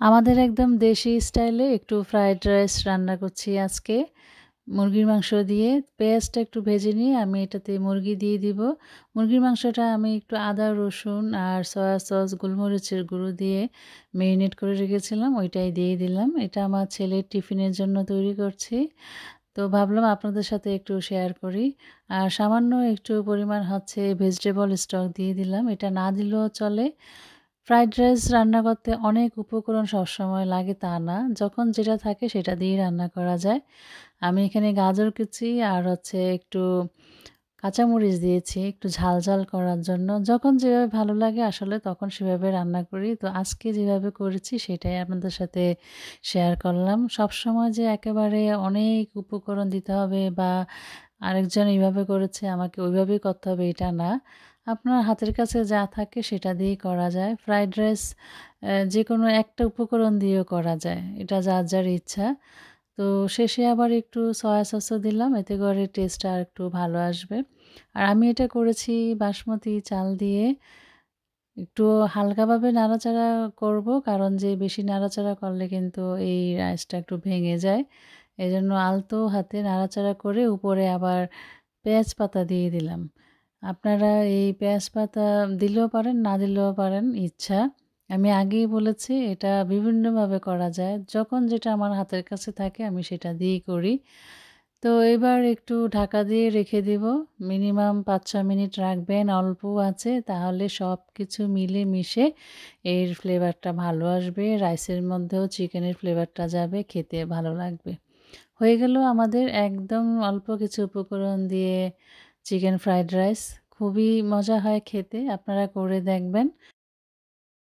আমাদের একদম দেশি স্টাইলে একটু ফ্রাইড রাইস রান্না করছি আজকে। মুরগির মাংস দিয়ে পেঁয়াজটা একটু ভেজে নিয়ে আমি এটাতে মুরগি দিয়ে দিব। মুরগির মাংসটা আমি একটু আদা, রসুন আর সয়া সস, গোলমরিচের গুঁড়ো দিয়ে মেরিনেট করে রেখেছিলাম, ওইটাই দিয়ে দিলাম। এটা আমার ছেলের টিফিনের জন্য তৈরি করছি। তো ভাবলাম আপনাদের সাথে একটু শেয়ার করি। আর সামান্য একটু পরিমাণ হচ্ছে ভেজিটেবল স্টক দিয়ে দিলাম। এটা না দিলেও চলে। ফ্রাইড রাইস রান্না করতে অনেক উপকরণ সবসময় লাগে তা না। যখন যেটা থাকে সেটা দিয়েই রান্না করা যায়। আমি এখানে গাজর কুচি আর হচ্ছে একটু কাঁচামরিচ দিয়েছি একটু ঝাল, ঝাল করার জন্য। যখন যেভাবে ভালো লাগে আসলে তখন সেভাবে রান্না করি। তো আজকে যেভাবে করেছি সেটাই আপনাদের সাথে শেয়ার করলাম। সবসময় যে একেবারে অনেক উপকরণ দিতে হবে বা আরেকজন এইভাবে করেছে আমাকে ওইভাবেই করতে হবে এটা না। আপনার হাতের কাছে যা থাকে সেটা দিয়েই করা যায়। ফ্রাইড রাইস যেকোনো একটা উপকরণ দিয়েও করা যায়। এটা যার, যার ইচ্ছা। তো শেষে আবার একটু সয়া সসও দিলাম, এতে করে টেস্টটা আরেকটু ভালো আসবে। আর আমি এটা করেছি বাসমতি চাল দিয়ে। একটু হালকাভাবে নাড়াচাড়া করব, কারণ যে বেশি নাড়াচাড়া করলে কিন্তু এই রাইসটা একটু ভেঙে যায়। এজন্য আলতো হাতে নাড়াচাড়া করে উপরে আবার পেঁয়াজ পাতা দিয়ে দিলাম। আপনারা এই পেঁয়াজ পাতা দিলেও পারেন, না দিলেও পারেন, ইচ্ছা। আমি আগেই বলেছি এটা বিভিন্নভাবে করা যায়। যখন যেটা আমার হাতের কাছে থাকে আমি সেটা দিয়েই করি। তো এবার একটু ঢাকা দিয়ে রেখে দিব। মিনিমাম ৫-৬ মিনিট রাখবেন অল্প আঁচে, তাহলে সব কিছু মিলে মিশে এর ফ্লেভারটা ভালো আসবে। রাইসের মধ্যেও চিকেনের ফ্লেভারটা যাবে, খেতে ভালো লাগবে। হয়ে গেল আমাদের একদম অল্প কিছু উপকরণ দিয়ে চিকেন ফ্রাইড রাইস। খুবই মজা হয় খেতে, আপনারা করে দেখবেন।